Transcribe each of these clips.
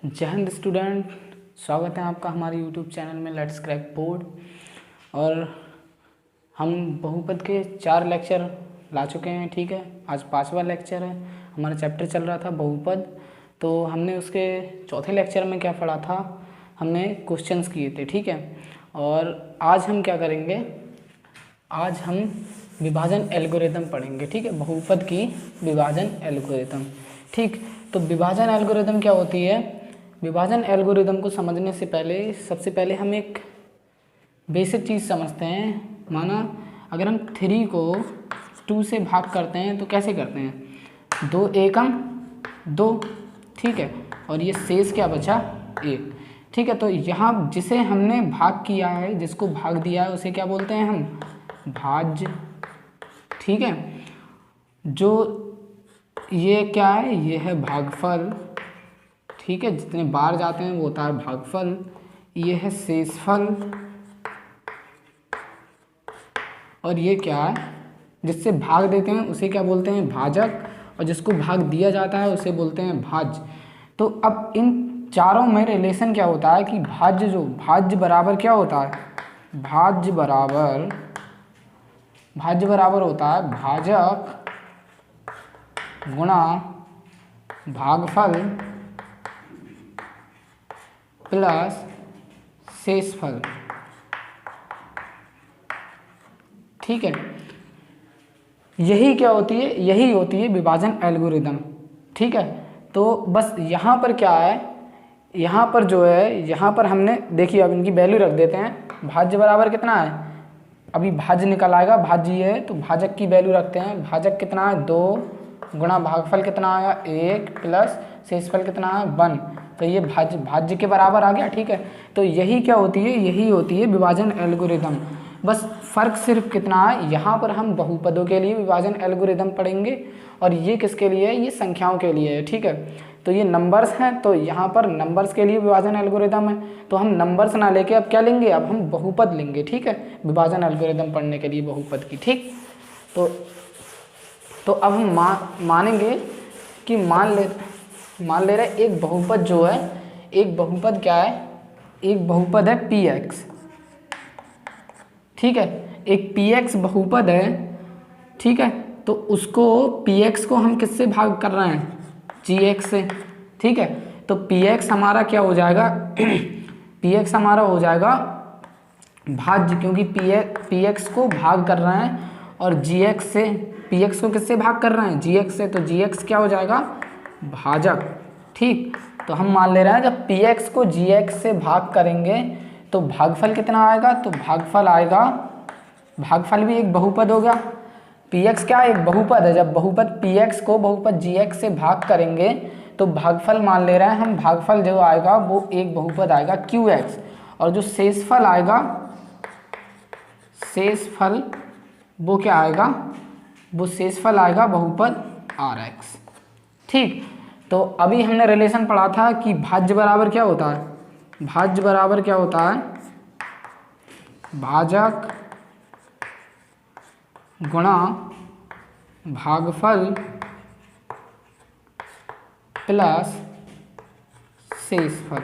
जय हिंद स्टूडेंट, स्वागत है आपका हमारे यूट्यूब चैनल में लेट्स क्रैक बोर्ड। और हम बहुपद के 4 लेक्चर ला चुके हैं। ठीक है, आज 5वां लेक्चर है। हमारा चैप्टर चल रहा था बहुपद। तो हमने उसके चौथे लेक्चर में क्या पढ़ा था, हमने क्वेश्चंस किए थे। ठीक है, और आज हम क्या करेंगे, आज हम विभाजन एल्गोरिदम पढ़ेंगे। ठीक है, बहुपद की विभाजन एल्गोरिदम। ठीक, तो विभाजन एल्गोरिदम क्या होती है? विभाजन एल्गोरिदम को समझने से पहले सबसे पहले हम एक बेसिक चीज़ समझते हैं। माना अगर हम 3 को 2 से भाग करते हैं तो कैसे करते हैं? 2 एकम 2। ठीक है, और ये शेष क्या बचा? 1। ठीक है, तो यहाँ जिसे हमने भाग किया है, जिसको भाग दिया है, उसे क्या बोलते हैं हम? भाज्य। ठीक है, जो ये क्या है? ये है भागफल। ठीक है, जितने बार जाते हैं वो होता है भागफल। ये है शेषफल, और ये क्या है? जिससे भाग देते हैं उसे क्या बोलते हैं? भाजक, और जिसको भाग दिया जाता है उसे बोलते हैं भाज्य। तो अब इन चारों में रिलेशन क्या होता है कि भाज्य बराबर क्या होता है? भाज्य बराबर होता है भाजक गुणा भागफल प्लस शेषफल। ठीक है, यही क्या होती है? यही होती है विभाजन एल्गोरिदम। ठीक है, तो बस यहाँ पर क्या है, यहाँ पर जो है, यहाँ पर हमने देखिए, अब इनकी वैल्यू रख देते हैं। भाज्य बराबर कितना है? अभी भाज्य निकल आएगा, भाज्य ये है तो भाजक की वैल्यू रखते हैं। भाजक कितना है? 2 गुणा भागफल कितना आया? 1 प्लस शेषफल कितना है? 1। तो ये भाज्य के बराबर आ गया। ठीक है, तो यही क्या होती है? यही होती है विभाजन एल्गोरिदम। बस फर्क सिर्फ कितना है, यहाँ पर हम बहुपदों के लिए विभाजन एल्गोरिदम पढ़ेंगे और ये किसके लिए है? ये संख्याओं के लिए है। ठीक है, तो ये नंबर्स हैं, तो यहाँ पर नंबर्स के लिए विभाजन एल्गोरिदम है। तो हम नंबर्स ना लेके अब क्या लेंगे? अब हम बहुपद लेंगे। ठीक है, विभाजन एल्गोरिदम पढ़ने के लिए बहुपद की। ठीक, तो अब हम मानेंगे कि मान ले रहे एक बहुपद जो है, एक बहुपद क्या है? एक बहुपद है px। ठीक है, एक px बहुपद है। ठीक है, तो उसको px को हम किससे भाग कर रहे हैं? gx से। ठीक है, तो px हमारा क्या हो जाएगा? px हमारा हो जाएगा भाज्य, क्योंकि px को भाग कर रहे हैं, और gx से, px को किससे भाग कर रहे हैं? gx से, तो gx क्या हो जाएगा? भाजक। ठीक, तो हम मान ले रहे हैं जब px को gx से भाग करेंगे तो भागफल कितना आएगा? तो भागफल आएगा, भागफल भी एक बहुपद होगा। px क्या है? एक बहुपद है। जब बहुपद px को बहुपद gx से भाग करेंगे तो भागफल मान ले रहे हैं हम, भागफल जो आएगा वो एक बहुपद आएगा qx, और जो शेषफल आएगा, शेषफल वो क्या आएगा? वो शेषफल आएगा बहुपद rx। ठीक, तो अभी हमने रिलेशन पढ़ा था कि भाज्य बराबर क्या होता है? भाज्य बराबर क्या होता है? भाजक गुणा भागफल प्लस शेषफल।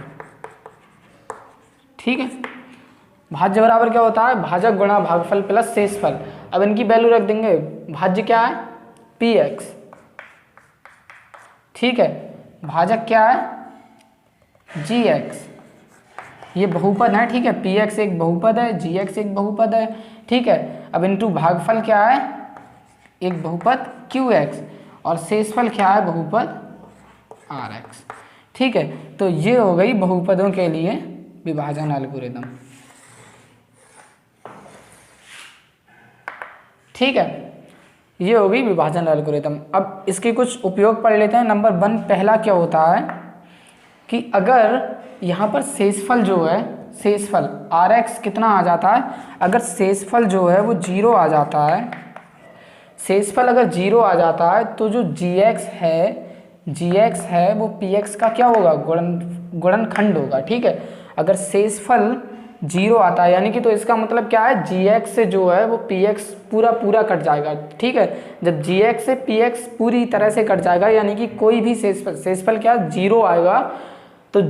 ठीक है, भाज्य बराबर क्या होता है? भाजक गुणा भागफल प्लस शेषफल। अब इनकी वैल्यू रख देंगे। भाज्य क्या है? px। ठीक है, भाजक क्या है? gx। ये बहुपद है। ठीक है, px एक बहुपद है, gx एक बहुपद है। ठीक है, अब इनटू भागफल क्या है? एक बहुपद qx, और शेषफल क्या है? बहुपद rx। ठीक है, तो ये हो गई बहुपदों के लिए विभाजन एल्गोरिदम। ठीक है, ये हो गई विभाजन एल्गोरिदम। अब इसके कुछ उपयोग पढ़ लेते हैं। नंबर 1 पहला क्या होता है कि अगर यहाँ पर शेषफल जो है, शेषफल rx कितना आ जाता है? अगर शेषफल जो है वो 0 आ जाता है, शेषफल अगर 0 आ जाता है तो जो gx है वो px का क्या होगा? गुणनखंड होगा। ठीक है, अगर शेषफल 0 आता है यानी कि, तो इसका मतलब क्या है? gx से जो है वो px पूरा कट जाएगा। ठीक है, जब gx से px पूरी तरह से कट जाएगा यानी कि कोई भी शेषफल क्या 0 आएगा, तो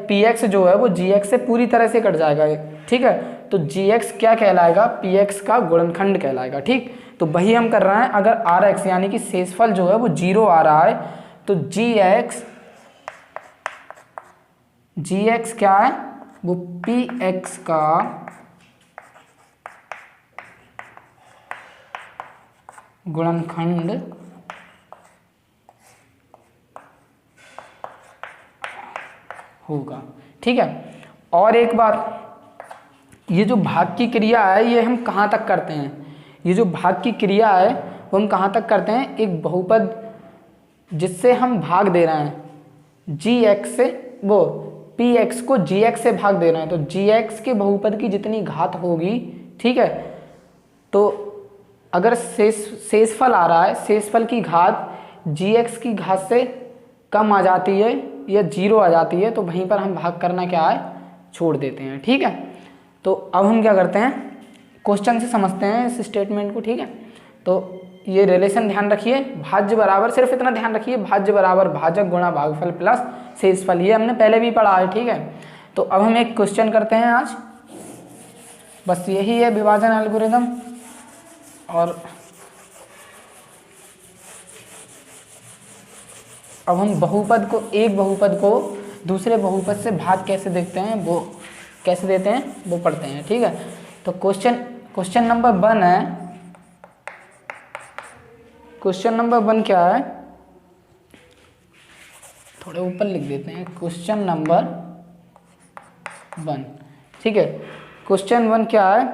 पी एक्स जो है वो जी एक्स से पूरी तरह से कट जाएगा, ठीक है। तो जी एक्स क्या कहलाएगा, पी एक्स का गुणनखंड कहलाएगा, ठीक। तो वही हम कर रहे हैं। अगर आर एक्स यानी कि शेषफल जो है वो 0 आ रहा है तो जी एक्स क्या है, वो पी एक्स का गुणनखंड होगा, ठीक है। और एक बात, ये जो भाग की क्रिया है ये हम कहाँ तक करते हैं, ये जो भाग की क्रिया है वो हम कहाँ तक करते हैं, एक बहुपद जिससे हम भाग दे रहे हैं जी एक्स से, वो पी एक्स को जी एक्स से भाग दे रहे हैं, तो जी एक्स के बहुपद की जितनी घात होगी, ठीक है। तो अगर शेषफल आ रहा है, शेषफल की घात जी एक्स की घात से कम आ जाती है या 0 आ जाती है, तो वहीं पर हम भाग करना क्या है, छोड़ देते हैं, ठीक है। तो अब हम क्या करते हैं, क्वेश्चन से समझते हैं इस स्टेटमेंट को, ठीक है। तो ये रिलेशन ध्यान रखिए, भाज्य बराबर, सिर्फ इतना ध्यान रखिए, भाज्य बराबर भाजक गुणा भागफल प्लस शेषफल, ये हमने पहले भी पढ़ा है, ठीक है। तो अब हम एक क्वेश्चन करते हैं आज, बस यही है विभाजन एल्गोरिथम। और अब हम बहुपद को, एक बहुपद को दूसरे बहुपद से भाग कैसे देखते हैं, वो कैसे देते हैं वो पढ़ते हैं, ठीक है। तो क्वेश्चन नंबर 1 है, क्वेश्चन नंबर 1 क्या है, थोड़े ऊपर लिख देते हैं, क्वेश्चन नंबर 1, ठीक है। क्वेश्चन 1 क्या है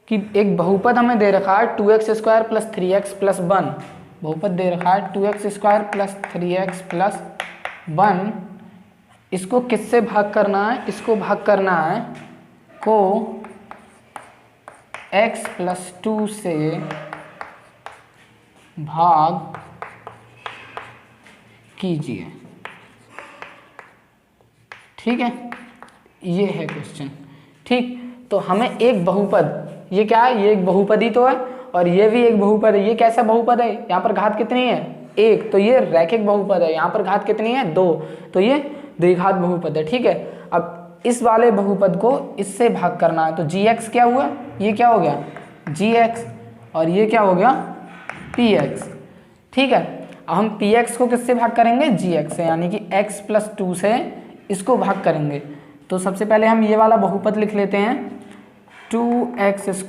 कि एक बहुपद हमें दे रखा है 2x² + 3x + 1, बहुपद दे रखा है 2x² + 3x + 1, इसको किससे भाग करना है, इसको भाग करना है को x + 2 से भाग कीजिए, ठीक है। ये है क्वेश्चन, ठीक। तो हमें एक बहुपद, ये क्या है, ये एक बहुपद ही तो है, और ये भी एक बहुपद है। ये कैसा बहुपद है, यहाँ पर घात कितनी है, 1, तो ये रैखिक बहुपद है। यहाँ पर घात कितनी है, 2, तो ये द्विघात बहुपद है, ठीक है। अब इस वाले बहुपद को इससे भाग करना है, तो जी एक्स क्या हुआ, ये क्या हो गया जी एक्स, और ये क्या हो गया पी एक्स, ठीक है। अब हम पी एक्स को किससे भाग करेंगे, जी एक्स से, यानी कि x + 2 से इसको भाग करेंगे। तो सबसे पहले हम ये वाला बहुपद लिख लेते हैं, 2x² +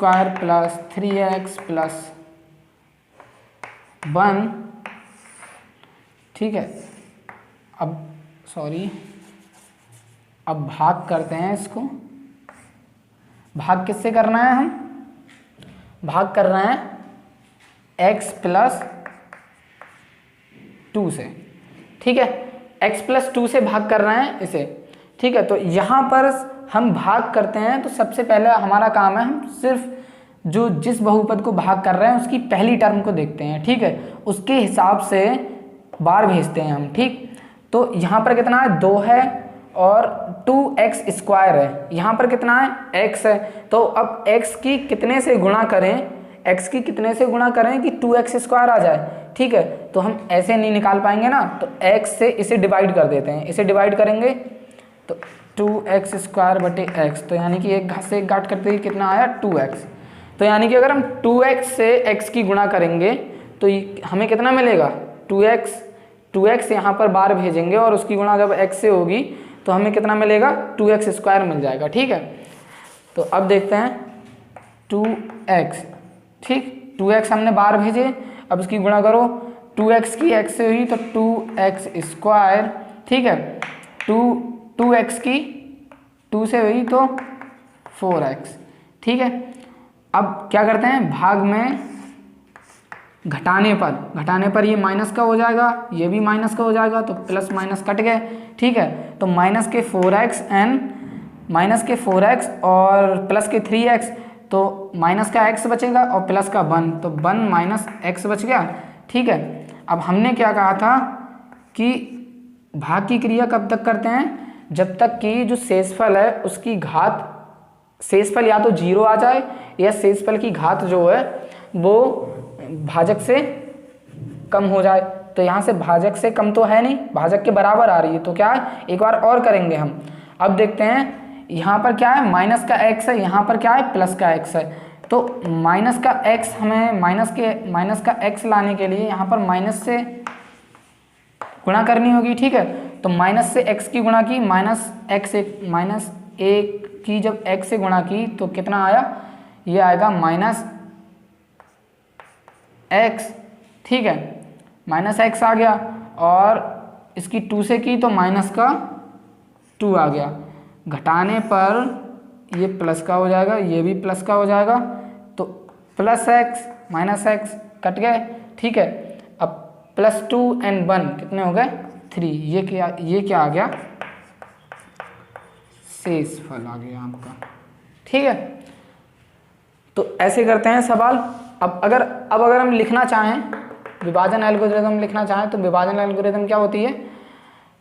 3x + 1, ठीक है। अब अब भाग करते हैं इसको, भाग किससे करना है, हम भाग कर रहे हैं x + 2 से, ठीक है। x + 2 से भाग कर रहे हैं इसे, ठीक है। तो यहाँ पर हम भाग करते हैं, तो सबसे पहले हमारा काम है, हम सिर्फ जो जिस बहुपद को भाग कर रहे हैं उसकी पहली टर्म को देखते हैं, ठीक है। उसके हिसाब से बार भेजते हैं हम, ठीक। तो यहाँ पर कितना है, 2 है, और 2x² है, यहाँ पर कितना है, x है। तो अब x की कितने से गुणा करें, x की कितने से गुणा करें कि 2x² आ जाए, ठीक है। तो हम ऐसे नहीं निकाल पाएंगे ना, तो x से इसे डिवाइड कर देते हैं, इसे डिवाइड करेंगे तो 2x² / x, तो यानी कि एक घात से एक घात करते ही कितना आया, 2x। तो यानी कि अगर हम 2x से x की गुणा करेंगे तो हमें कितना मिलेगा, 2x यहाँ पर बार भेजेंगे और उसकी गुणा जब x से होगी तो हमें कितना मिलेगा, 2x² मिल जाएगा, ठीक है। तो अब देखते हैं 2x, ठीक, 2x हमने बार भेजे, अब इसकी गुणा करो, 2x की x से हुई तो 2x², ठीक है। 2x की 2 से हुई तो 4x, ठीक है। अब क्या करते हैं, भाग में घटाने पर ये माइनस का हो जाएगा, ये भी माइनस का हो जाएगा, तो प्लस माइनस कट गए, ठीक है। तो माइनस के 4x और प्लस के 3x, तो माइनस का x बचेगा और प्लस का 1, तो 1 - x बच गया, ठीक है। अब हमने क्या कहा था कि भाग की क्रिया कब तक करते हैं, जब तक कि जो शेषफल है उसकी घात, शेषफल या तो 0 आ जाए या शेषफल की घात जो है वो भाजक से कम हो जाए, तो यहाँ से भाजक से कम तो है नहीं, भाजक के बराबर आ रही है, तो क्या है एक बार और करेंगे हम। अब देखते हैं यहाँ पर क्या है माइनस का x है, यहाँ पर क्या है प्लस का x है, तो माइनस का x हमें माइनस का x लाने के लिए यहाँ पर माइनस से गुणा करनी होगी, ठीक है। तो माइनस से x की गुणा की, माइनस एक की जब x से गुणा की तो कितना आया, ये आएगा माइनस x, ठीक है, माइनस x आ गया। और इसकी 2 से की तो माइनस का 2 आ गया, घटाने पर ये प्लस का हो जाएगा, ये भी प्लस का हो जाएगा, तो plus x minus x cut गए, ठीक है। अब प्लस 2 and 1 कितने हो गए 3, ये क्या आ गया शेषफल आ गया आपका, ठीक है। तो ऐसे करते हैं सवाल। अब अगर हम लिखना चाहें विभाजन एल्गोरिथम लिखना चाहें तो विभाजन एल्गोरिथम क्या होती है,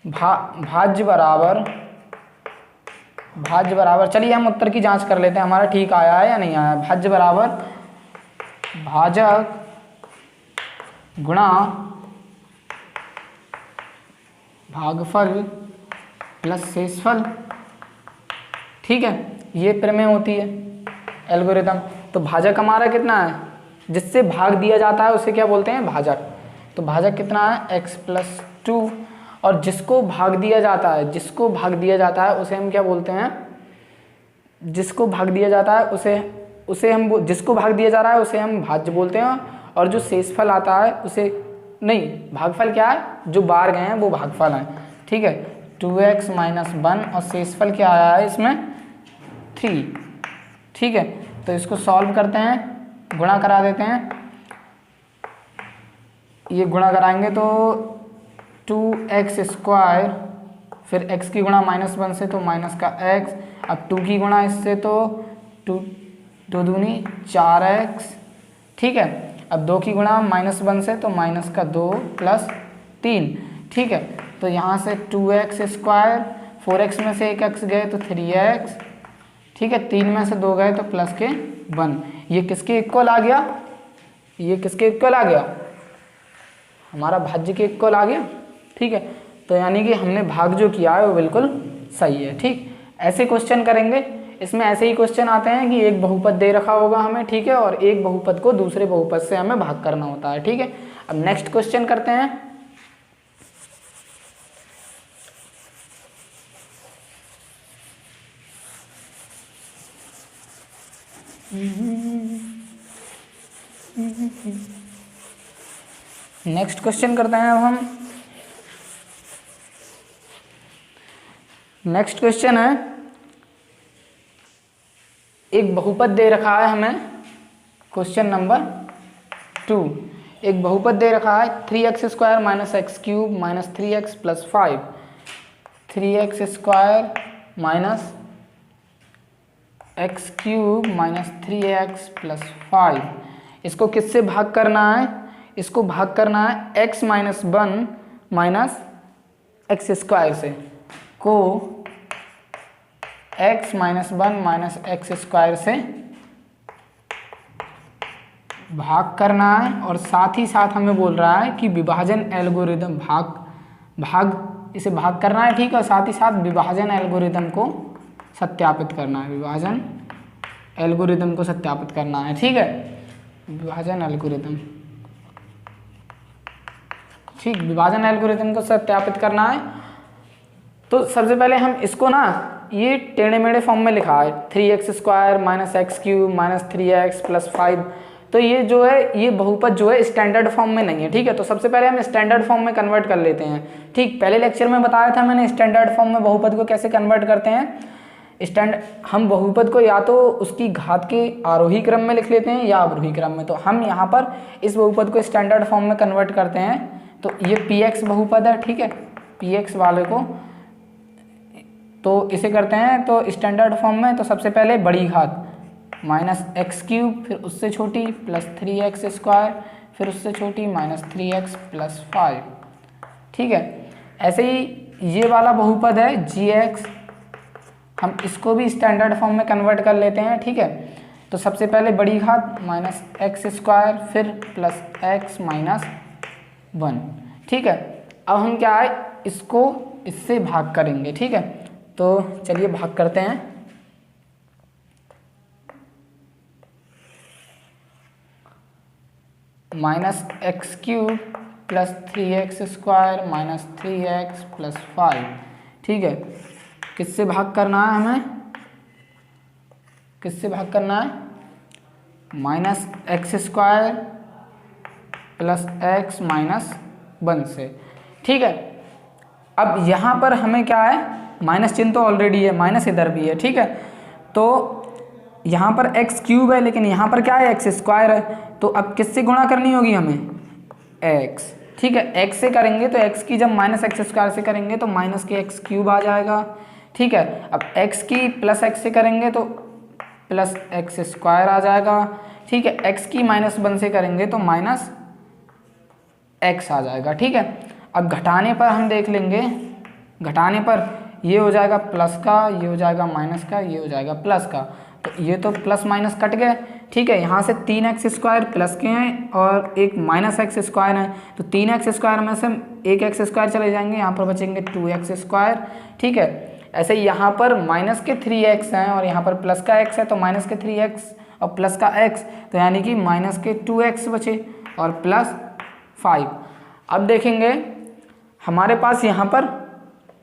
भाज्य बराबर, चलिए हम उत्तर की जांच कर लेते हैं हमारा ठीक आया है या नहीं आया। भाज्य बराबर भाजक गुणा भागफल प्लस शेषफल, ठीक है, ये प्रमेय होती है एल्गोरिथम। तो भाजक हमारा कितना है, जिससे भाग दिया जाता है उसे क्या बोलते हैं भाजक। तो भाजक कितना है x + 2, और जिसको भाग दिया जाता है उसे हम क्या बोलते हैं, जिसको भाग दिया जाता है उसे हम भाज्य बोलते हैं, और जो शेषफल आता है उसे नहीं, भागफल क्या है, जो बाहर गए हैं वो भागफल है, ठीक है। 2x - 1 और शेषफल क्या आया है इसमें 3, ठीक है। तो इसको सॉल्व करते हैं, गुणा करा देते हैं, ये गुणा कराएंगे तो 2x², फिर x की गुणा -1 से तो माइनस का x, अब 2 की गुणा इससे तो 2 दूनी 4x, ठीक है। अब 2 की गुणा -1 से तो माइनस का 2 + 3, ठीक है। तो यहाँ से 2x², 4x में से एक x गए तो 3x, ठीक है, 3 में से 2 गए तो प्लस के 1, ये किसके इक्वल आ गया, हमारा भाज्य के इक्वल आ गया, ठीक है। तो यानी कि हमने भाग जो किया है वो बिल्कुल सही है, ठीक। ऐसे क्वेश्चन करेंगे, इसमें ऐसे ही क्वेश्चन आते हैं कि एक बहुपद दे रखा होगा हमें, ठीक है, और एक बहुपद को दूसरे बहुपद से हमें भाग करना होता है, ठीक है। अब नेक्स्ट क्वेश्चन करते हैं। नेक्स्ट क्वेश्चन करते हैं अब हम। नेक्स्ट क्वेश्चन है, एक बहुपद दे रखा है हमें, क्वेश्चन नंबर 2, एक बहुपद दे रखा है 3x² - x³ - 3x + 5, 3x² - x³ - 3x + 5। इसको किससे भाग करना है, इसको भाग करना है x - 1 - x² से, को x - 1 - x² से भाग करना है, और साथ ही साथ हमें बोल रहा है कि विभाजन एल्गोरिदम इसे भाग करना है, ठीक है, और साथ ही साथ विभाजन एल्गोरिदम को सत्यापित करना है, विभाजन एल्गोरिदम को सत्यापित करना है, ठीक है, विभाजन एल्गोरिदम, ठीक, विभाजन एल्गोरिदम को सत्यापित करना है। तो सबसे पहले हम इसको ना ये टेढ़े मेढ़े फॉर्म में लिखा है 3x² - x³ - 3x + 5, तो ये जो है ये बहुपद जो है स्टैंडर्ड फॉर्म में नहीं है, ठीक है। तो सबसे पहले हम स्टैंडर्ड फॉर्म में कन्वर्ट कर लेते हैं, ठीक। पहले लेक्चर में बताया था मैंने स्टैंडर्ड फॉर्म में बहुपद को कैसे कन्वर्ट करते हैं। हम बहुपद को या तो उसकी घात के आरोही क्रम में लिख लेते हैं या अवरोही क्रम में, तो हम यहाँ पर इस बहुपद को स्टैंडर्ड फॉर्म में कन्वर्ट करते हैं। तो ये px बहुपद है, ठीक है, px वाले को तो इसे करते हैं तो स्टैंडर्ड फॉर्म में, तो सबसे पहले बड़ी घात -x³, फिर उससे छोटी +3x², फिर उससे छोटी -3x + 5, ठीक है। ऐसे ही ये वाला बहुपद है gx, हम इसको भी स्टैंडर्ड फॉर्म में कन्वर्ट कर लेते हैं, ठीक है। तो सबसे पहले बड़ी घात -x², फिर +x - 1, ठीक है। अब हम क्या है, इसको इससे भाग करेंगे, ठीक है। तो चलिए भाग करते हैं। -x³ + 3x² - 3x + 5, ठीक है। किससे भाग करना है हमें, किससे भाग करना है, -x² + x - 1 से, ठीक है। अब यहाँ पर हमें क्या है, माइनस चिन्ह तो ऑलरेडी है, माइनस इधर भी है, ठीक है। तो यहाँ पर x³ है, लेकिन यहाँ पर क्या है, x² है। तो अब किससे गुणा करनी होगी हमें, x, ठीक है। x से करेंगे तो x की जब -x² से करेंगे तो -x³ आ जाएगा, ठीक है। अब x की +x से करेंगे तो +x² आ जाएगा, ठीक है। x की -1 से करेंगे तो -x आ जाएगा, ठीक है। अब घटाने पर हम देख लेंगे, घटाने पर ये हो जाएगा प्लस का, ये हो जाएगा माइनस का, ये हो जाएगा प्लस का। तो ये तो प्लस माइनस कट गए, ठीक है। यहाँ से 3x² प्लस के हैं और एक -x² है, तो 3x² में से एक x² चले जाएंगे, यहाँ पर बचेंगे 2x², ठीक है। ऐसे ही यहाँ पर माइनस के 3x हैं और यहाँ पर प्लस का x है, तो माइनस के 3x और प्लस का x, तो यानी कि माइनस के 2x बचे और +5। अब देखेंगे हमारे पास यहाँ पर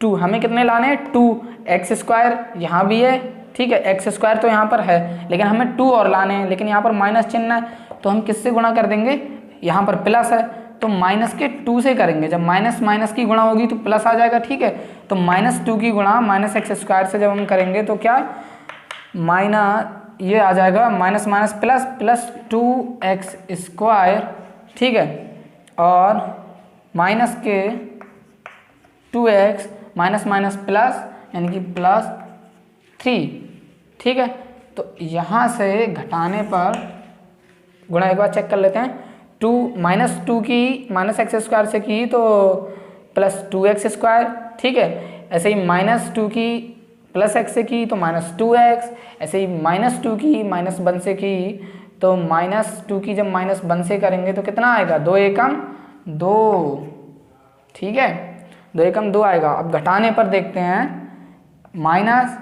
2, हमें कितने लाने हैं, 2x² यहाँ भी है, ठीक है। x² तो यहाँ पर है, लेकिन हमें 2 और लाने हैं, लेकिन यहाँ पर माइनस चिन्ह है, तो हम किससे गुणा कर देंगे, यहाँ पर प्लस है तो -2 से करेंगे। जब माइनस माइनस की गुणा होगी तो प्लस आ जाएगा, ठीक है। तो -2 की गुणा -x² से जब हम करेंगे तो क्या, ये आ जाएगा माइनस माइनस प्लस +2x², ठीक है। और माइनस के 2x माइनस माइनस प्लस यानी कि +3, ठीक है। तो यहाँ से घटाने पर गुणा एक बार चेक कर लेते हैं, -2 की -x² से की तो +2x², ठीक है। ऐसे ही -2 की +x से की तो -2x, ऐसे ही -2 की -1 से की तो -2 की जब -1 से करेंगे तो कितना आएगा, 2 एकम 2, ठीक है। 2 एकम 2 आएगा। अब घटाने पर देखते हैं, माइनस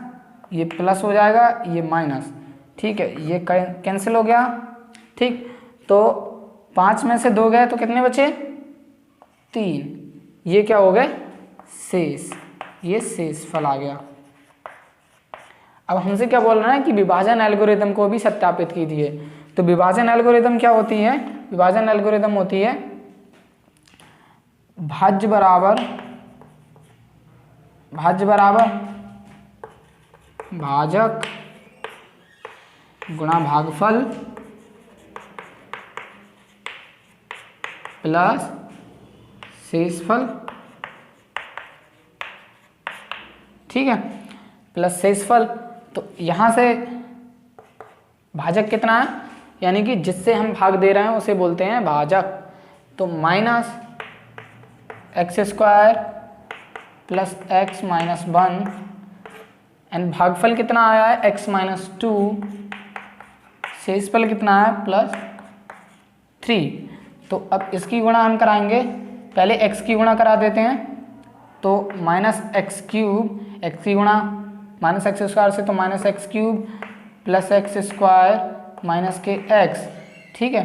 ये प्लस हो जाएगा, ये माइनस, ठीक है। ये कैंसिल हो गया, ठीक। तो 5 में से 2 गए तो कितने बचे, 3, ये क्या हो गए, शेष, ये शेषफल आ गया। अब हमसे क्या बोल रहा है कि विभाजन एल्गोरिदम को भी सत्यापित कीजिए। तो विभाजन एल्गोरिदम क्या होती है, विभाजन एल्गोरिदम होती है भाज्य बराबर भाजक गुणा भागफल प्लस शेषफल, ठीक है, प्लस शेषफल। तो यहाँ से भाजक कितना है, यानी कि जिससे हम भाग दे रहे हैं उसे बोलते हैं भाजक। तो -x² + x - 1 एंड भागफल कितना आया है, x - 2, शेषफल कितना है, +3। तो अब इसकी गुणा हम कराएंगे, पहले x की गुणा करा देते हैं। तो -x³ x की गुणा -x² से तो -x³ + x² माइनस के x, ठीक है।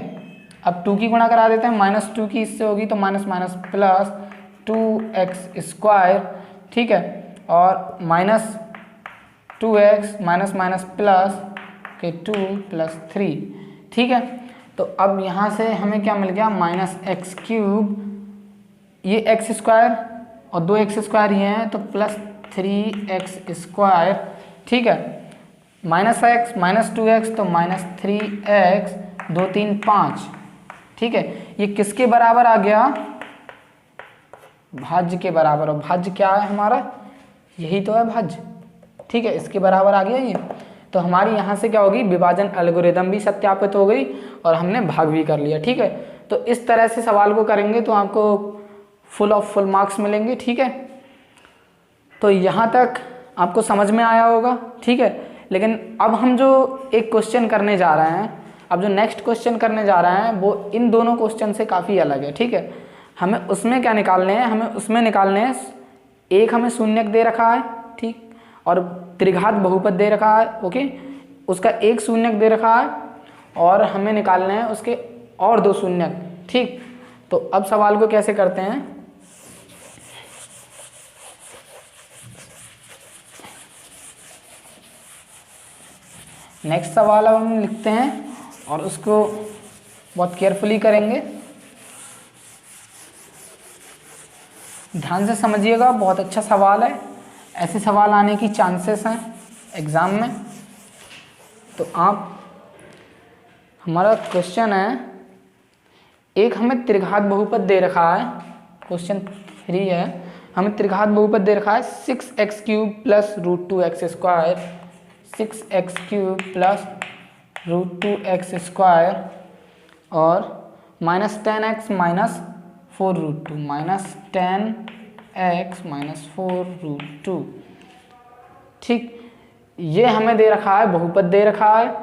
अब 2 की गुणा करा देते हैं, -2 की इससे होगी तो माइनस माइनस प्लस 2x², ठीक है। और -2x माइनस माइनस प्लस के 2 + 3, ठीक है। तो अब यहाँ से हमें क्या मिल गया, -x³, ये x² और 2x² ये हैं तो +3x², ठीक है। -x -2x तो -3x, 2 3 5, ठीक है। ये किसके बराबर आ गया, भाज्य के बराबर। और भाज्य क्या है हमारा, यही तो है भाज्य, ठीक है। इसके बराबर आ गया ये। तो हमारी यहाँ से क्या होगी, विभाजन एल्गोरिदम भी सत्यापित हो गई और हमने भाग भी कर लिया, ठीक है। तो इस तरह से सवाल को करेंगे तो आपको फुल मार्क्स मिलेंगे, ठीक है। तो यहाँ तक आपको समझ में आया होगा, ठीक है। लेकिन अब हम जो एक क्वेश्चन करने जा रहे हैं, अब जो नेक्स्ट क्वेश्चन करने जा रहे हैं वो इन दोनों क्वेश्चन से काफ़ी अलग है, ठीक है। हमें उसमें क्या निकालने हैं, हमें उसमें निकालने हैं, एक हमें शून्यक दे रखा है, ठीक, और त्रिघात बहुपद दे रखा है, ओके, उसका एक शून्यक दे रखा है और हमें निकालने हैं उसके और दो शून्यक, ठीक। तो अब सवाल को कैसे करते हैं, नेक्स्ट सवाल अब हम लिखते हैं और उसको बहुत केयरफुली करेंगे, ध्यान से समझिएगा, बहुत अच्छा सवाल है, ऐसे सवाल आने की चांसेस हैं एग्ज़ाम में। तो आप, हमारा क्वेश्चन है, एक हमें त्रिघात बहुपद दे रखा है, क्वेश्चन 3 है, हमें त्रिघात बहुपद दे रखा है 6x³ plus √2x², 6x³ plus √2x² और -10x माइनस 4√2, -10x माइनस 4√2, ठीक। ये हमें दे रखा है, बहुपद दे रखा है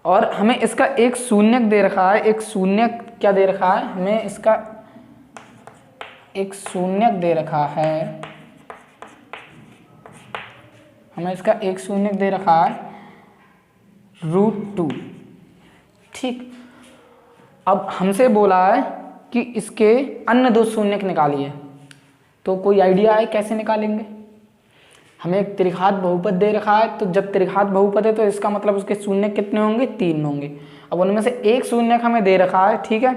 और हमें इसका एक शून्यक दे रखा है, एक शून्यक क्या दे रखा है, हमें इसका एक शून्यक दे रखा है, हमें इसका एक शून्यक दे रखा है √2, ठीक। अब हमसे बोला है कि इसके अन्य दो शून्यक निकालिए, तो कोई आइडिया है कैसे निकालेंगे? हमें एक त्रिघात बहुपद दे रखा है, तो जब त्रिघात बहुपद है तो इसका मतलब उसके शून्यक कितने होंगे, 3 होंगे। अब उनमें से एक शून्यक हमें दे रखा है, ठीक है,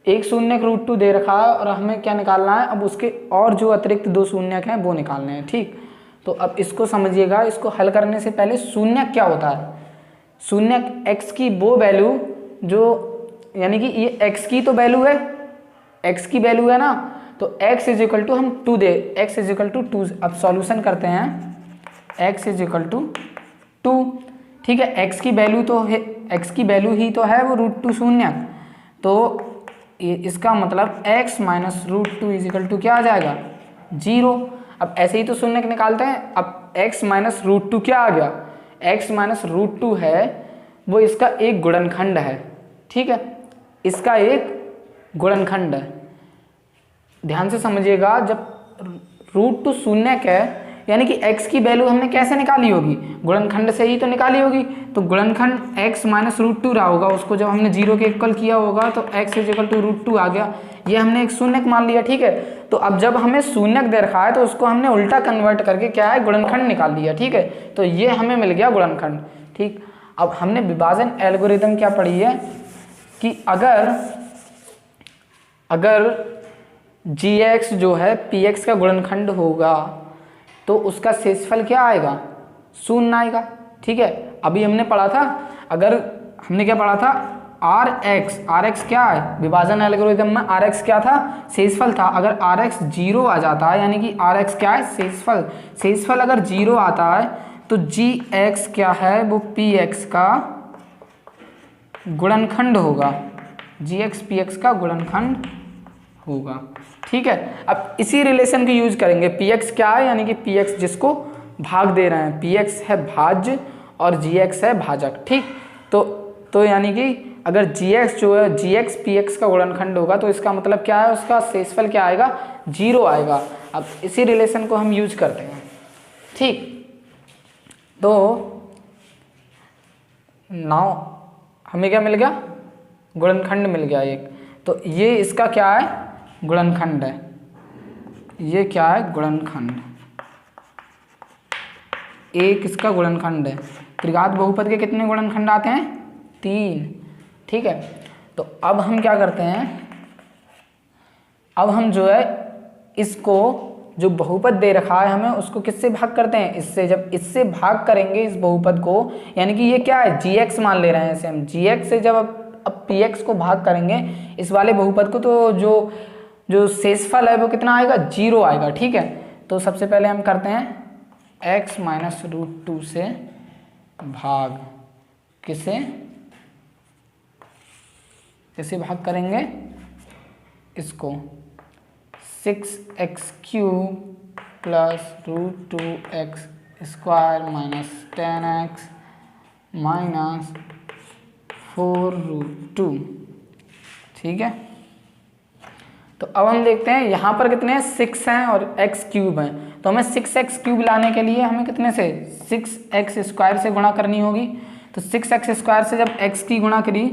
एक शून्यक √2 दे रखा है और हमें क्या निकालना है, अब उसके और जो अतिरिक्त दो शून्यक हैं वो निकालने हैं, ठीक। तो अब इसको समझिएगा, इसको हल करने से पहले शून्यक क्या होता है, शून्यक x की वो वैल्यू जो, यानी कि ये x की तो वैल्यू है, x की वैल्यू है ना, तो x इज इक्वल टू हम 2 दे, x इज इक्वल टू 2, अब सॉल्यूशन करते हैं, x इज इक्वल टू 2, ठीक है, x की वैल्यू तो है, x की वैल्यू ही तो है वो √2 शून्यक, तो इसका मतलब x minus √2 is equal to क्या आ जाएगा, 0। अब ऐसे ही तो शून्यक निकालते हैं, अब x माइनस √2 क्या आ गया, x माइनस √2 है वो इसका एक गुणनखंड है, ठीक है, इसका एक गुणनखंड है। ध्यान से समझिएगा, जब √2 शून्यक है यानी कि x की वैल्यू हमने कैसे निकाली होगी, गुणनखंड से ही तो निकाली होगी, तो गुणनखंड x माइनस √2 रहा होगा, उसको जब हमने 0 के इक्वल किया होगा तो x इज इक्वल टू √2 आ गया, ये हमने एक शून्यक मान लिया, ठीक है। तो अब जब हमें शून्यक दे रखा है तो उसको हमने उल्टा कन्वर्ट करके क्या है, गुणनखंड निकाल लिया, ठीक है, तो ये हमें मिल गया गुणनखंड, ठीक। अब हमने विभाजन एल्गोरिदम क्या पढ़ी है कि अगर gx जो है px का गुणनखंड होगा तो उसका शेषफल क्या आएगा, 0 आएगा, ठीक है। अभी हमने पढ़ा था, अगर हमने क्या पढ़ा था, rx क्या है, विभाजन एल्गोरिदम में rx क्या था, शेषफल था। अगर rx 0 आ जाता है यानी कि rx क्या है, शेषफल अगर 0 आता है तो gx क्या है, वो px का गुणनखंड होगा, gx px का गुणनखंड होगा, ठीक है। अब इसी रिलेशन को यूज करेंगे, px क्या है, यानी कि px जिसको भाग दे रहे हैं, px है भाज्य और gx है भाजक, ठीक। तो यानी कि अगर gx जो है, gx px का गुणनखंड होगा तो इसका मतलब क्या है, उसका शेषफल क्या आएगा, 0 आएगा। अब इसी रिलेशन को हम यूज करते हैं, ठीक। तो नाउ हमें क्या मिल गया, गुणनखंड मिल गया एक, तो ये इसका क्या है, गुणनखंड है, ये क्या है, गुणनखंड, एक इसका गुणनखंड है। त्रिघात बहुपद के कितने गुणनखंड आते हैं, 3, ठीक है। तो अब हम क्या करते हैं, अब हम जो है इसको, जो बहुपद दे रखा है हमें, उसको किससे भाग करते हैं, इससे। जब इससे भाग करेंगे इस बहुपद को, यानी कि ये क्या है, gx मान ले रहे हैं इसे हम, gx से जब अब px को भाग करेंगे इस वाले बहुपद को, तो जो शेषफल है वो कितना आएगा, 0 आएगा, ठीक है। तो सबसे पहले हम करते हैं x माइनस √2 से भाग, किसे भाग करेंगे, इसको 6x³ plus √2x² minus 10x minus 4√2, ठीक है। तो अब हम देखते हैं यहाँ पर कितने हैं, 6 हैं और एक्स क्यूब हैं। तो हमें 6x क्यूब लाने के लिए हमें कितने से 6x स्क्वायर से गुणा करनी होगी। तो 6x स्क्वायर से जब x की गुणा करी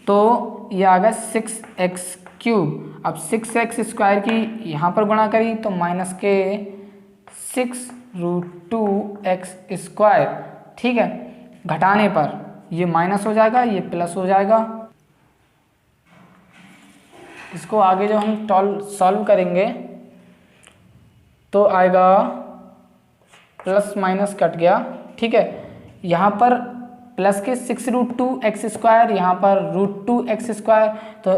तो ये आ गया 6x क्यूब। अब 6x स्क्वायर की यहाँ पर गुणा करी तो माइनस के 6√2x स्क्वायर, ठीक है। घटाने पर ये माइनस हो जाएगा, ये प्लस हो जाएगा। इसको आगे जो हम सॉल्व करेंगे तो आएगा प्लस माइनस कट गया, ठीक है। यहाँ पर प्लस के 6√2x स्क्वायर, यहाँ पर √2x स्क्वायर, तो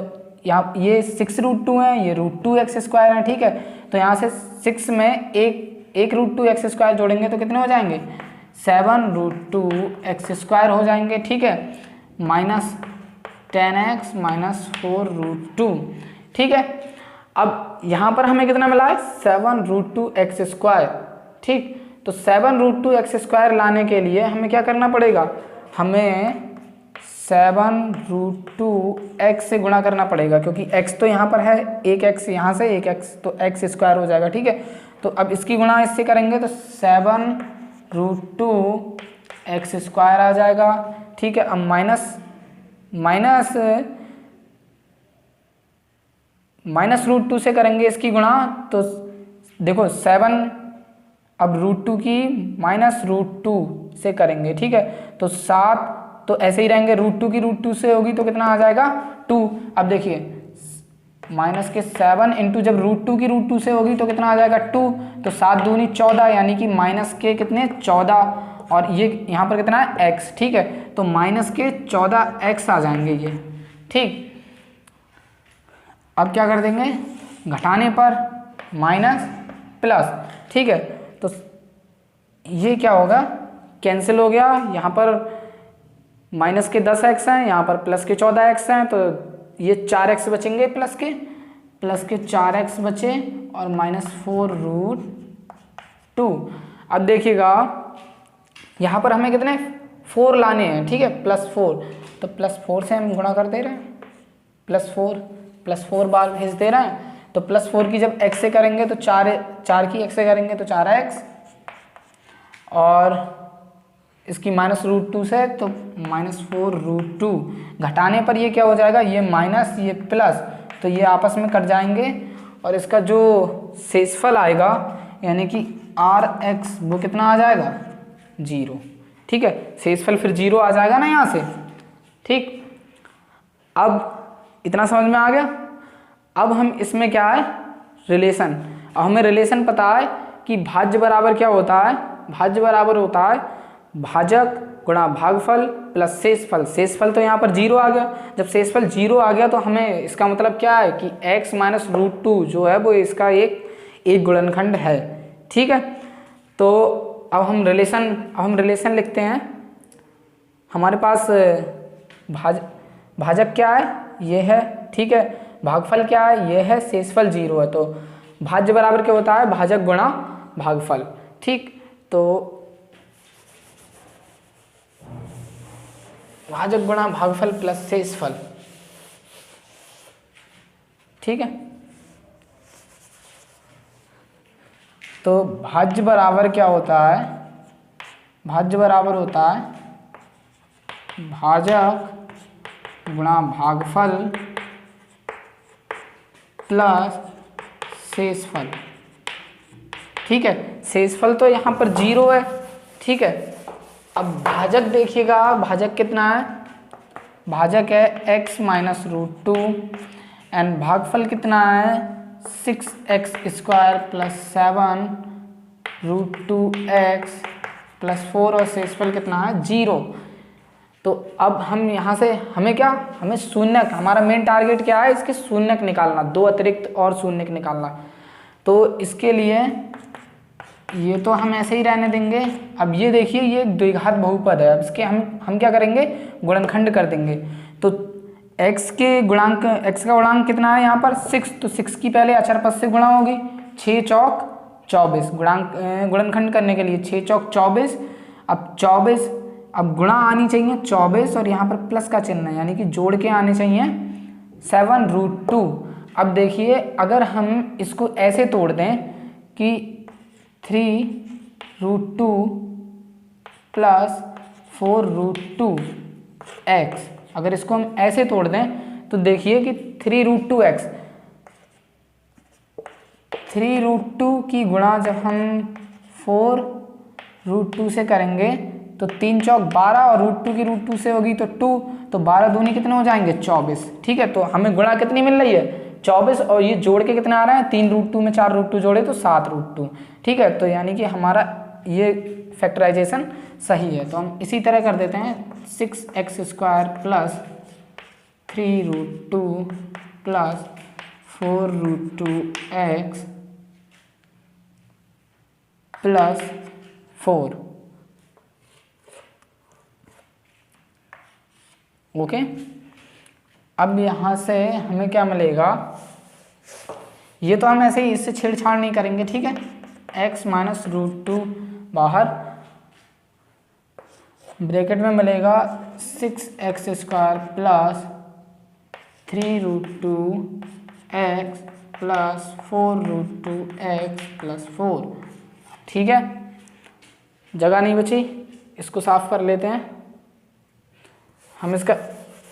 यहाँ ये 6√2 है, ये √2x स्क्वायर है, ठीक है। तो यहाँ से 6 में एक √2x स्क्वायर जोड़ेंगे तो कितने हो जाएंगे, 7√2x स्क्वायर हो जाएंगे, ठीक है। माइनस 10x माइनस 4√2, ठीक है। अब यहाँ पर हमें कितना मिला है, 7√2x स्क्वायर, ठीक। तो 7√2x स्क्वायर लाने के लिए हमें क्या करना पड़ेगा, हमें 7√2x से गुणा करना पड़ेगा, क्योंकि x तो यहाँ पर है, एक x यहाँ से एक x, तो x स्क्वायर हो जाएगा, ठीक है। तो अब इसकी गुणा इससे करेंगे तो 7√2x स्क्वायर आ जाएगा, ठीक है। अब माइनस √2 से करेंगे इसकी गुणा तो देखो 7, अब √2 की माइनस √2 से करेंगे, ठीक है। तो 7, तो ऐसे ही रहेंगे, √2 की √2 से होगी तो कितना आ जाएगा 2। अब देखिए माइनस के 7 इंटू जब √2 की √2 से होगी तो कितना आ जाएगा 2, तो 7 दूनी 14, यानी कि माइनस के कितने 14, और ये यहाँ पर कितना है x, ठीक है। तो माइनस के 14x आ जाएंगे ये, ठीक। अब क्या कर देंगे, घटाने पर माइनस प्लस, ठीक है। तो ये क्या होगा, कैंसिल हो गया, यहाँ पर माइनस के 10x हैं, यहाँ पर प्लस के 14x हैं, तो ये 4x बचेंगे, प्लस के 4x बचे और माइनस 4√2। अब देखिएगा यहाँ पर हमें कितने 4 लाने हैं, ठीक है, +4, तो +4 से हम गुणा कर दे रहे हैं, +4 बार भेज दे रहे हैं। तो +4 की जब x से करेंगे तो 4 की x से करेंगे तो 4x, और इसकी -√2 से तो -4√2। घटाने पर ये क्या हो जाएगा, ये माइनस ये प्लस, तो ये आपस में कट जाएंगे और इसका जो शेषफल आएगा यानी कि rx वो कितना आ जाएगा 0, ठीक है। शेषफल फिर 0 आ जाएगा ना यहाँ से, ठीक। अब इतना समझ में आ गया। अब हम इसमें क्या है, रिलेशन। अब हमें रिलेशन पता है कि भाज्य बराबर क्या होता है, भाज्य बराबर होता है भाजक गुणा भागफल प्लस शेषफल। शेषफल तो यहाँ पर 0 आ गया, जब शेषफल 0 आ गया तो हमें इसका मतलब क्या है कि x माइनस √2 जो है वो इसका एक गुणनखंड है, ठीक है। तो अब हम रिलेशन लिखते हैं। हमारे पास भाजक क्या है, ये है, ठीक है। भागफल क्या है, ये है। शेषफल 0 है, तो भाज्य बराबर क्या होता है, भाजक गुणा भागफल, ठीक। तो भाजक गुणा भागफल प्लस शेषफल, ठीक है। तो भाज्य बराबर क्या होता है, भाज्य बराबर होता है भाजक गुणा भागफल प्लस शेषफल, ठीक है। शेषफल तो यहाँ पर 0 है, ठीक है। अब भाजक देखिएगा, भाजक कितना है, भाजक है x माइनस √2 एंड भागफल कितना है 6x square plus 7√2x plus 4 और शेषफल कितना है 0। तो अब हम यहाँ से हमें शून्यक, हमारा मेन टारगेट क्या है, इसके शून्यक निकालना, 2 अतिरिक्त और शून्यक निकालना। तो इसके लिए ये तो हम ऐसे ही रहने देंगे। अब ये देखिए ये द्विघात बहुपद है, अब इसके हम क्या करेंगे, गुणनखंड कर देंगे। तो x का गुणांक कितना है यहाँ पर 6, तो 6 की पहले अचर पद से गुणा होगी, 6 चौक 24, गुणनखंड करने के लिए 6 चौक 24। अब 24, अब गुणा आनी चाहिए 24 और यहाँ पर प्लस का चिन्ह है, यानी कि जोड़ के आने चाहिए 7√2। अब देखिए अगर हम इसको ऐसे तोड़ दें कि 3√2 प्लस 4√2x, अगर इसको हम ऐसे तोड़ दें तो देखिए कि 3√2x, 3√2 की गुणा जब हम 4√2 से करेंगे तो 3 चौक 12 और √2 की √2 से होगी तो 2, तो 12 दूनी कितने हो जाएंगे 24। ठीक है, तो हमें गुणा कितनी मिल रही है 24, और ये जोड़ के कितना आ रहा है 3√2 में 4√2 जोड़े तो 7√2। ठीक है, तो यानी कि हमारा ये फैक्टराइजेशन सही है। तो हम इसी तरह कर देते हैं 6x² plus 3√2 plus 4√2x plus 4। Okay, अब यहाँ से हमें क्या मिलेगा, ये तो हम ऐसे ही इससे छेड़छाड़ नहीं करेंगे। ठीक है, x माइनस √2 बाहर, ब्रैकेट में मिलेगा 6x² plus 3√2x plus 4√2x plus 4। ठीक है, जगह नहीं बची, इसको साफ कर लेते हैं। हम इसका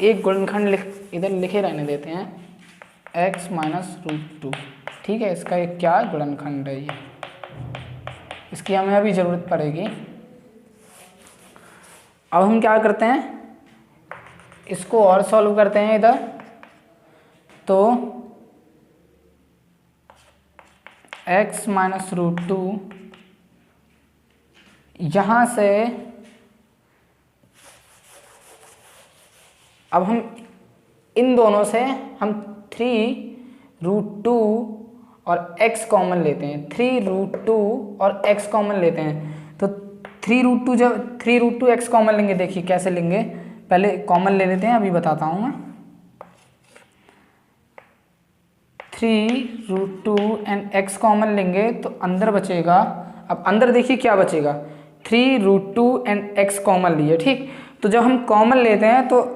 एक गुणनखंड इधर लिखे रहने देते हैं, x माइनस √2। ठीक है, इसका एक क्या गुणनखंड है ये, इसकी हमें अभी ज़रूरत पड़ेगी। अब हम क्या करते हैं, इसको और सॉल्व करते हैं इधर। तो x माइनस √2, यहाँ से अब हम इन दोनों से हम 3√2 और x कॉमन लेते हैं, 3√2 और x कॉमन लेते हैं। तो 3√2 जब 3√2x कॉमन लेंगे, देखिए कैसे लेंगे, पहले कॉमन ले लेते हैं, अभी बताता हूँ मैं। 3√2 एंड x कॉमन लेंगे तो अंदर बचेगा, अब अंदर देखिए क्या बचेगा, 3√2 एंड x कॉमन लिए। ठीक, तो जब हम कॉमन लेते हैं तो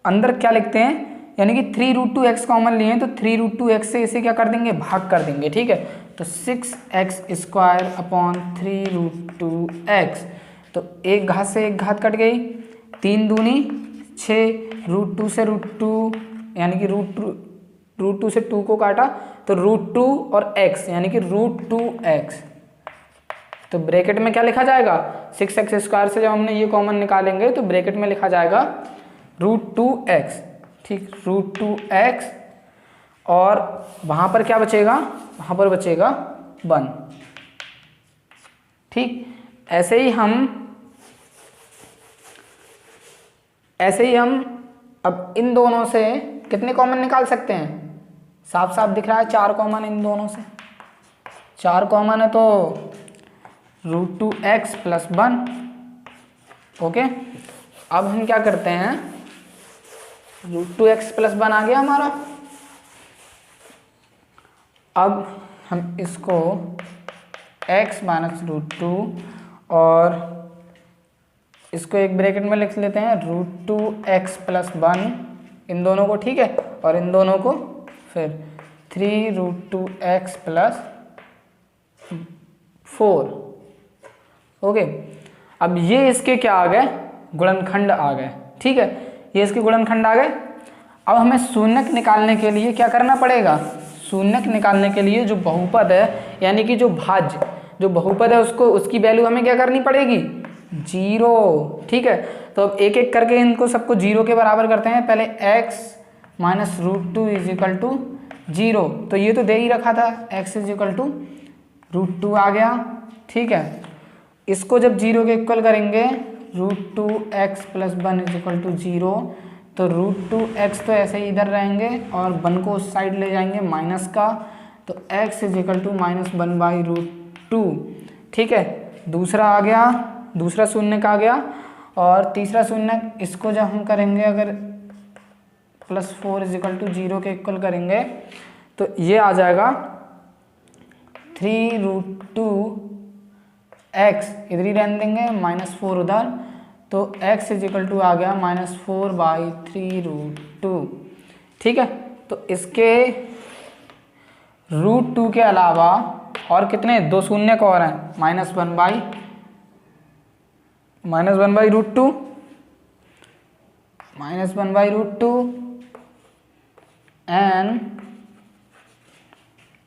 अंदर क्या लिखते हैं, यानी कि 3√2x कॉमन लिए हैं तो 3√2x से इसे क्या कर देंगे, भाग कर देंगे। ठीक है, तो 6x² अपॉन 3√2x, तो एक घात से एक घात कट गई, 3 दूनी 6, √2 से √2 यानी कि √2 से 2 को काटा तो √2 और x यानी कि √2x। तो ब्रैकेट में क्या लिखा जाएगा, 6x² से जब हमने ये कॉमन निकालेंगे तो ब्रैकेट में लिखा जाएगा √2x। ठीक, √2x, और वहाँ पर क्या बचेगा, वहाँ पर बचेगा 1। ठीक, ऐसे ही हम अब इन दोनों से कितने कॉमन निकाल सकते हैं, साफ साफ दिख रहा है 4 कॉमन, इन दोनों से 4 कॉमन है तो √2x प्लस 1। ओके, अब हम क्या करते हैं, √2x प्लस 1 आ गया हमारा। अब हम इसको x माइनस √2 और इसको एक ब्रैकेट में लिख लेते हैं √2x प्लस 1, इन दोनों को। ठीक है, और इन दोनों को फिर 3√2x प्लस 4। ओके, अब ये इसके क्या आ गए, गुणनखंड आ गए। ठीक है, ये इसके गुणनखंड आ गए। अब हमें शून्यक निकालने के लिए क्या करना पड़ेगा, शून्यक निकालने के लिए जो बहुपद है यानी कि जो भाज्य जो बहुपद है उसको, उसकी वैल्यू हमें क्या करनी पड़ेगी, 0। ठीक है, तो अब एक एक करके इनको सबको 0 के बराबर करते हैं। पहले x minus √2 is equal to 0, तो ये तो दे ही रखा था, x इज इक्वल टू √2 आ गया। ठीक है, इसको जब 0 के इक्वल करेंगे, √2x plus 1 is equal to 0, तो √2x तो ऐसे ही इधर रहेंगे और 1 को उस साइड ले जाएंगे माइनस का, तो x इज इक्वल टू -1/√2। ठीक है, दूसरा आ गया, दूसरा शून्यक आ गया, और तीसरा शून्यक इसको जब हम करेंगे, अगर +4 इज इक्वल टू 0 के इक्वल करेंगे तो ये आ जाएगा 3√2x, इधर ही रहने देंगे, -4 उधर, तो x इज इक्वल टू आ गया -4/3√2। ठीक है, तो इसके √2 के अलावा और कितने, 2 शून्य को और हैं, -1 बाई √2 एन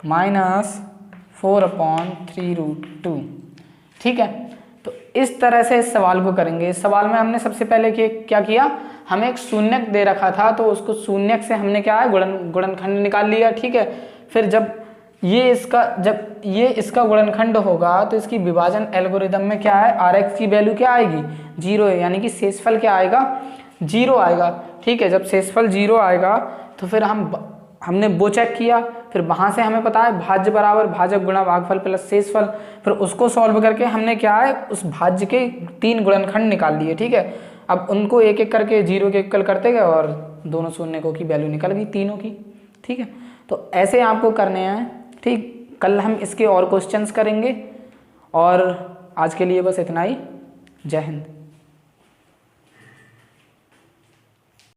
-4/3√2। ठीक है, तो इस तरह से इस सवाल को करेंगे। इस सवाल में हमने सबसे पहले क्या किया, हमें एक शून्यक दे रखा था तो उसको शून्यक से हमने क्या है गुणनखंड निकाल लिया। ठीक है, फिर जब ये इसका गुणनखंड होगा तो इसकी विभाजन एल्गोरिदम में क्या है, RX की वैल्यू क्या आएगी, 0 है, यानी कि शेषफल क्या आएगा, 0 आएगा। ठीक है, जब शेषफल 0 आएगा तो फिर हमने वो चेक किया, फिर वहाँ से हमें पता है भाज्य बराबर भाजक गुणा भागफल प्लस शेषफल, फिर उसको सॉल्व करके हमने क्या है उस भाज्य के 3 गुणनखंड निकाल लिए। ठीक है, अब उनको एक एक करके 0 के इक्वल करते गए और दोनों शून्यकों की वैल्यू निकल गई तीनों की। ठीक है, तो ऐसे आपको करने हैं। ठीक, कल हम इसके और क्वेश्चंस करेंगे और आज के लिए बस इतना ही। जय हिंद।